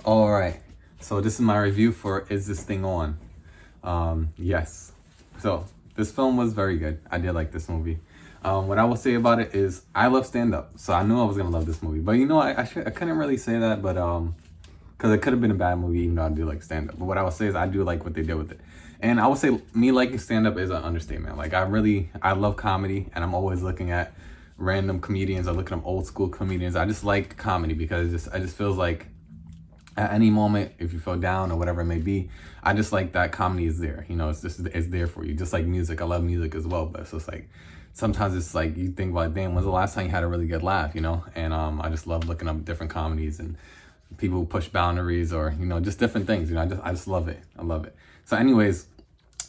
All right. So this is my review for Is This Thing On? Yes. So this film was very good. I did like this movie. What I will say about it is I love stand up, so I knew I was gonna love this movie. But I couldn't really say that, but because it could have been a bad movie, even though I do like stand up. But what I would say is I do like what they did with it, and I would say me liking stand up is an understatement. Like I love comedy, and I'm always looking at random comedians. I look at them old school comedians. I just like comedy because it just feels like at any moment, if you feel down or whatever it may be, I just like that comedy is there. It's there for you. Just like music, I love music as well. But it's just like sometimes it's like you think like, damn, when's the last time you had a really good laugh? And I just love looking up different comedies and people who push boundaries or just different things. I just love it. I love it. So, anyways.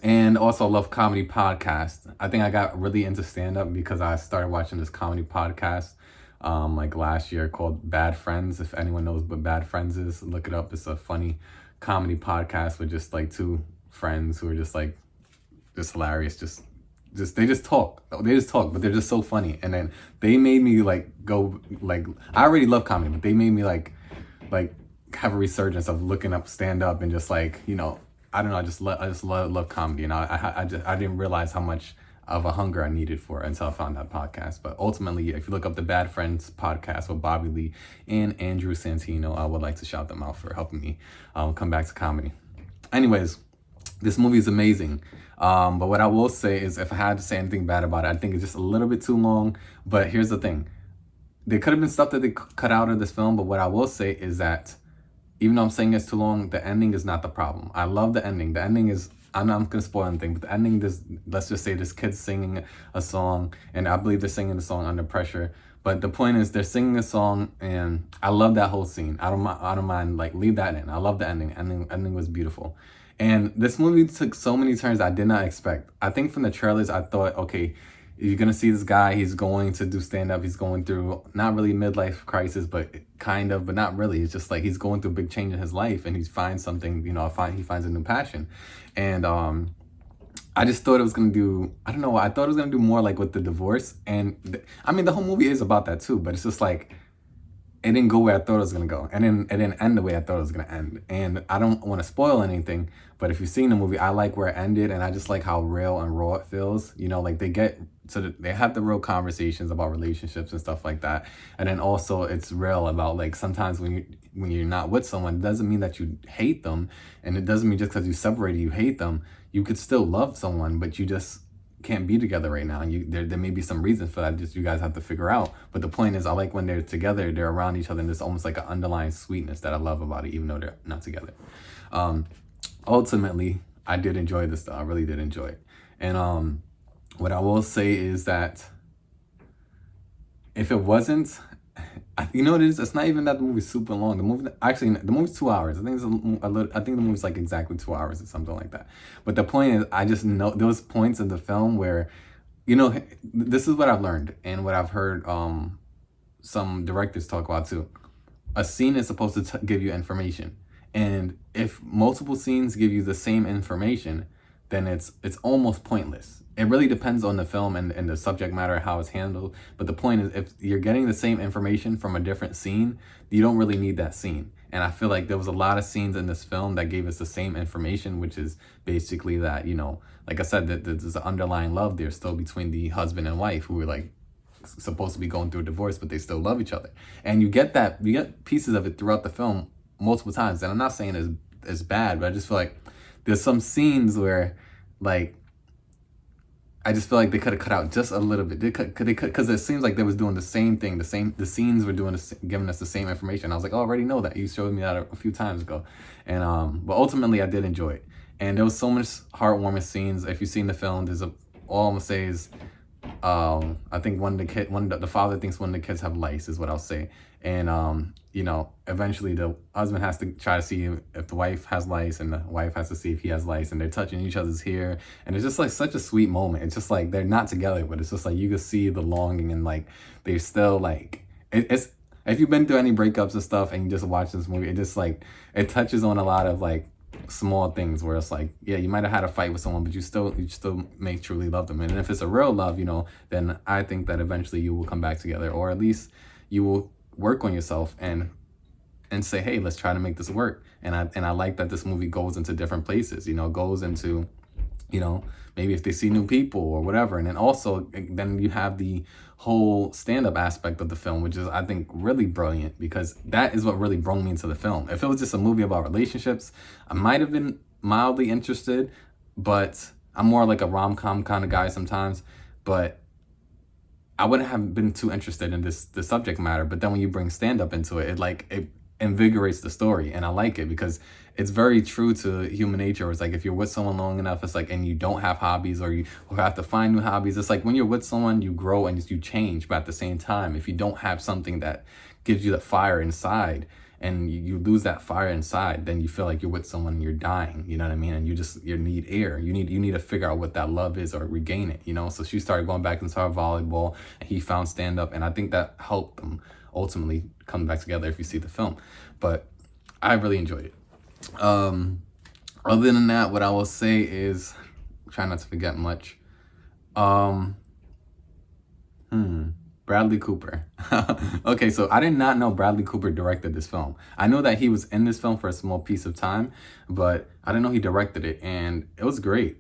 And also love comedy podcasts. I think I got really into stand up because I started watching this comedy podcast like last year called Bad Friends. If anyone knows what Bad Friends is, look it up. It's a funny comedy podcast with just like two friends who are just hilarious. They just talk. They just talk, but they're just so funny. And then they made me like go like I already love comedy, but they made me like have a resurgence of looking up stand up and just like I don't know. I just love comedy, and I didn't realize how much of a hunger I needed for it until I found that podcast. But ultimately, if you look up the Bad Friends podcast with Bobby Lee and Andrew Santino, I would like to shout them out for helping me come back to comedy. Anyways, this movie is amazing. But what I will say is, if I had to say anything bad about it, I think it's just a little bit too long. But here's the thing: there could have been stuff that they cut out of this film. But what I will say is that even though I'm saying it's too long, the ending is not the problem. I love the ending. The ending is, I'm not going to spoil anything, but the ending, let's just say this kid's singing a song, and I believe they're singing the song under pressure. But the point is, they're singing a song, and I love that whole scene. I don't mind, like, leave that in. I love the ending. Ending was beautiful. And this movie took so many turns I did not expect. I think from the trailers, I thought, okay, you're gonna see this guy, he's going to do stand-up, he's going through not really midlife crisis, but kind of, but not really. It's just like he's going through a big change in his life, and he finds something, he finds a new passion. And I just thought it was gonna do, I don't know, I thought it was gonna do more like with the divorce. And I mean, the whole movie is about that too, but it's just like it didn't go where I thought it was gonna go, and then it didn't end the way I thought it was gonna end. And I don't want to spoil anything, but if you've seen the movie, I like where it ended, and I just like how real and raw it feels. Like they have the real conversations about relationships and stuff like that, and then also it's real about like sometimes when you're not with someone, it doesn't mean that you hate them, and it doesn't mean just because you separated you hate them. You could still love someone, but you just can't be together right now. There may be some reasons for that, just you guys have to figure out. But the point is, I like when they're together, they're around each other, and there's almost like an underlying sweetness that I love about it, even though they're not together. Ultimately, I did enjoy this though. I really did enjoy it. And what I will say is that if it wasn't, you know what it is? It's not even that the movie's super long. The movie's 2 hours. I think it's a little. I think the movie's like exactly 2 hours or something like that. But the point is, I just know those points in the film where, this is what I've learned and what I've heard some directors talk about too. A scene is supposed to give you information, and if multiple scenes give you the same information, then it's almost pointless. It really depends on the film and the subject matter, how it's handled. But the point is, if you're getting the same information from a different scene, you don't really need that scene. And I feel like there was a lot of scenes in this film that gave us the same information, which is basically that, like I said, that there's an underlying love there still between the husband and wife who were like supposed to be going through a divorce, but they still love each other. And you get pieces of it throughout the film multiple times. And I'm not saying it's bad, but I just feel like there's some scenes where, like, I just feel like they could have cut out just a little bit. Because it seems like they was doing the same thing. The scenes were giving us the same information. I was like, oh, I already know that. You showed me that a few times ago. And but ultimately, I did enjoy it. And there was so much heartwarming scenes. If you've seen the film, all I'm gonna say is, I think the father thinks one of the kids have lice, is what I'll say. And eventually the husband has to try to see if the wife has lice, and the wife has to see if he has lice, and they're touching each other's hair, and it's just like such a sweet moment. It's just like they're not together, but it's just like you can see the longing, and like they're still like it's if you've been through any breakups and stuff and you just watch this movie, it just like it touches on a lot of like small things where it's like, yeah, you might have had a fight with someone, but you still may truly love them. And if it's a real love, then I think that eventually you will come back together, or at least you will work on yourself and and say, hey, let's try to make this work. And I like that this movie goes into different places, goes into, maybe if they see new people or whatever. And then also, then you have the whole stand-up aspect of the film, which is, I think, really brilliant, because that is what really brought me into the film. If it was just a movie about relationships, I might have been mildly interested, but I'm more like a rom-com kind of guy sometimes, but I wouldn't have been too interested in the subject matter. But then when you bring stand-up into it, it invigorates the story, and I like it because it's very true to human nature. It's like if you're with someone long enough, it's like, and you don't have hobbies, or you have to find new hobbies. It's like when you're with someone, you grow and you change, but at the same time, if you don't have something that gives you the fire inside, and you lose that fire inside, then you feel like you're with someone and you're dying, you know what I mean? And you need air. You need to figure out what that love is or regain it, So she started going back into her volleyball, and he found stand-up, and I think that helped them ultimately come back together if you see the film. But I really enjoyed it. Other than that, what I will say is, try not to forget much. Bradley Cooper. Okay, so I did not know Bradley Cooper directed this film. I know that he was in this film for a small piece of time, but I didn't know he directed it, and it was great.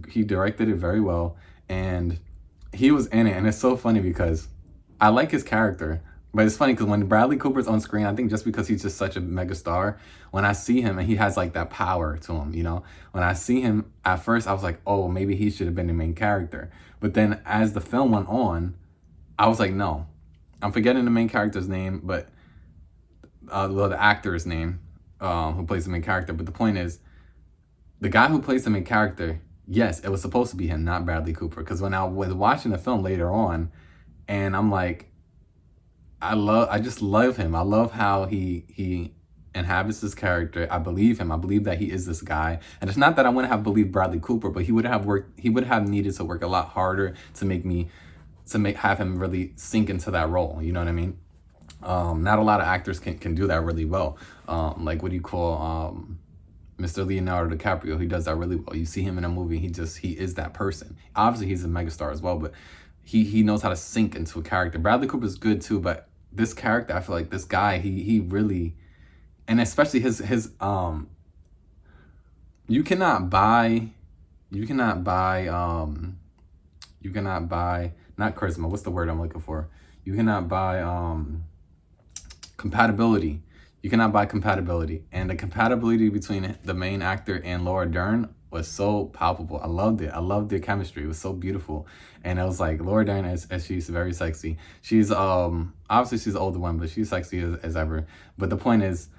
He directed it very well, and he was in it, and it's so funny because I like his character, but it's funny because when Bradley Cooper's on screen, I think just because he's just such a mega star, when I see him and he has like that power to him, when I see him at first, I was like, oh, maybe he should have been the main character. But then as the film went on, I was like, no, I'm forgetting the main character's name, but the actor's name who plays the main character. But the point is, the guy who plays the main character, yes, it was supposed to be him, not Bradley Cooper. Because when I was watching the film later on, and I'm like, I just love him. I love how he inhabits this character. I believe him. I believe that he is this guy. And it's not that I wouldn't have believed Bradley Cooper, but he would have needed to work a lot harder to have him really sink into that role. You know what I mean? Not a lot of actors can do that really well. Like, what do you call Mr. Leonardo DiCaprio? He does that really well. You see him in a movie, he is that person. Obviously, he's a megastar as well, but he knows how to sink into a character. Bradley Cooper's good too, but this character, I feel like this guy, he really, and especially his you cannot buy not charisma, what's the word I'm looking for? You cannot buy compatibility. You cannot buy compatibility. And the compatibility between the main actor and Laura Dern was so palpable. I loved it. I loved their chemistry. It was so beautiful. And it was like, Laura Dern, as she's very sexy. She's obviously she's the older one, but she's sexy as ever. But the point is,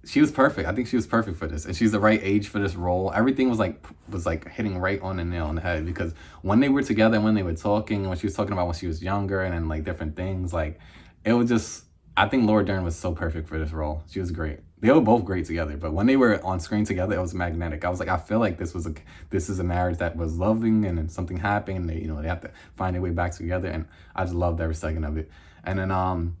she was perfect. I think she was perfect for this, and she's the right age for this role. Everything was like hitting right on the nail on the head, because when they were together, when they were talking, when she was talking about when she was younger and then like different things, like it was just, I think Laura Dern was so perfect for this role. She was great. They were both great together, but when they were on screen together, it was magnetic. I was like, I feel like this is a marriage that was loving, and then something happened, and they have to find their way back together, and I just loved every second of it. And then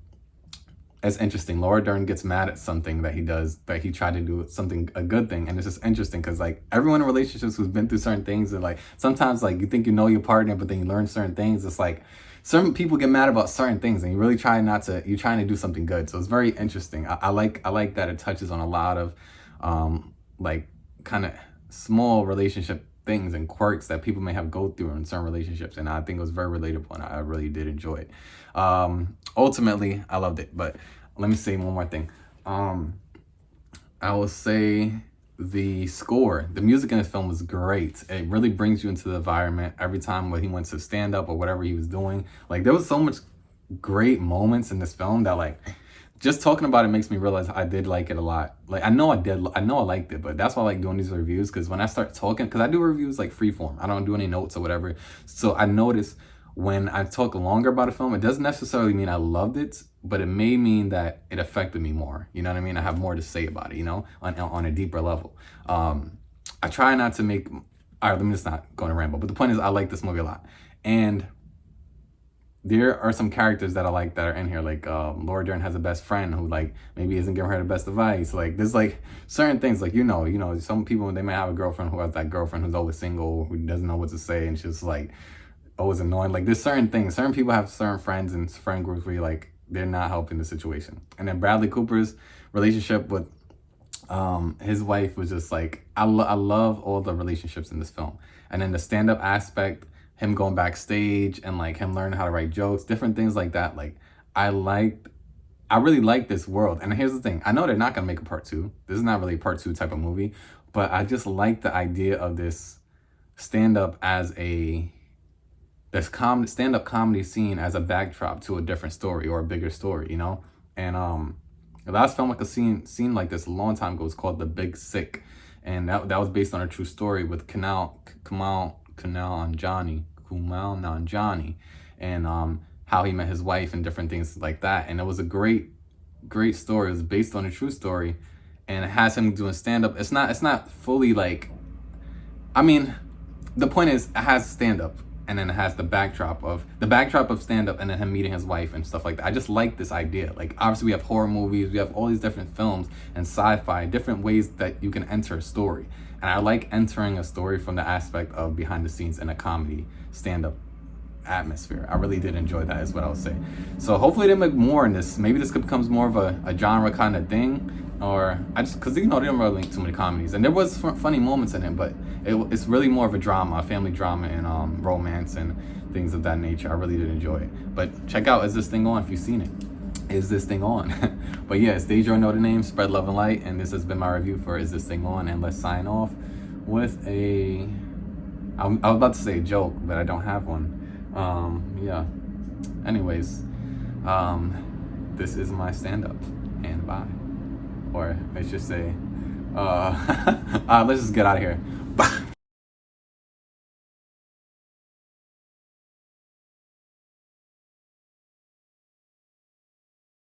it's interesting. Laura Dern gets mad at something that he does, that he tried to do a good thing. And it's just interesting because like everyone in relationships who's been through certain things, and like sometimes like you think you know your partner, but then you learn certain things. It's like certain people get mad about certain things, and you really trying to do something good. So it's very interesting. I like that it touches on a lot of like kind of small relationship things and quirks that people may have go through in certain relationships, and I think it was very relatable, and I really did enjoy it. Ultimately, I loved it. But let me say one more thing. I will say the score, the music in this film was great. It really brings you into the environment every time when he went to stand up or whatever he was doing. Like there was so much great moments in this film that like just talking about it makes me realize I did like it a lot. Like I know I liked it, but that's why I like doing these reviews, because when I start talking, because I do reviews like freeform, I don't do any notes or whatever. So I notice when I talk longer about a film, it doesn't necessarily mean I loved it, but it may mean that it affected me more. You know what I mean? I have more to say about it, on a deeper level. I try not to make, all right, let me just not go on a ramble, but the point is I like this movie a lot. And there are some characters that I like that are in here, like Laura Dern has a best friend who like maybe isn't giving her the best advice. Like there's like certain things, like some people, they may have a girlfriend who has that girlfriend who's always single, who doesn't know what to say, and she's like always annoying. Like there's certain things, certain people have certain friends and friend groups where you like they're not helping the situation. And then Bradley Cooper's relationship with his wife was just like, I love all the relationships in this film. And then the stand-up aspect, him going backstage and like him learning how to write jokes, different things like that. Like I really like this world. And here's the thing, I know they're not gonna make a part 2. This is not really a part 2 type of movie, but I just like the idea of this stand-up as stand-up comedy scene as a backdrop to a different story or a bigger story, you know? And the last film like a scene like this a long time ago was called The Big Sick. And that was based on a true story with Kumail Nanjiani, and how he met his wife and different things like that. And it was a great story. It was based on a true story, and it has him doing stand-up. It's not fully like, I mean, the point is it has stand-up, and then it has the backdrop of stand-up, and then him meeting his wife and stuff like that. I just like this idea. Like, obviously we have horror movies, we have all these different films and sci-fi, different ways that you can enter a story. And I like entering a story from the aspect of behind the scenes in a comedy stand-up atmosphere. I really did enjoy that, is what I would say. So hopefully they make more in this. Maybe this becomes more of a genre kind of thing. Or because they didn't really make too many comedies, and there was funny moments in it, but it's really more of a drama, a family drama, and romance and things of that nature. I really did enjoy it. But check out Is This Thing On if you've seen it. Is This Thing On? But yeah, it's Deidre Know the Name, spread love and light, and this has been my review for Is This Thing On. And let's sign off with I was about to say a joke, but I don't have one. Yeah. Anyways, this is my stand-up, and bye. Or let's just say, let's just get out of here. Bye.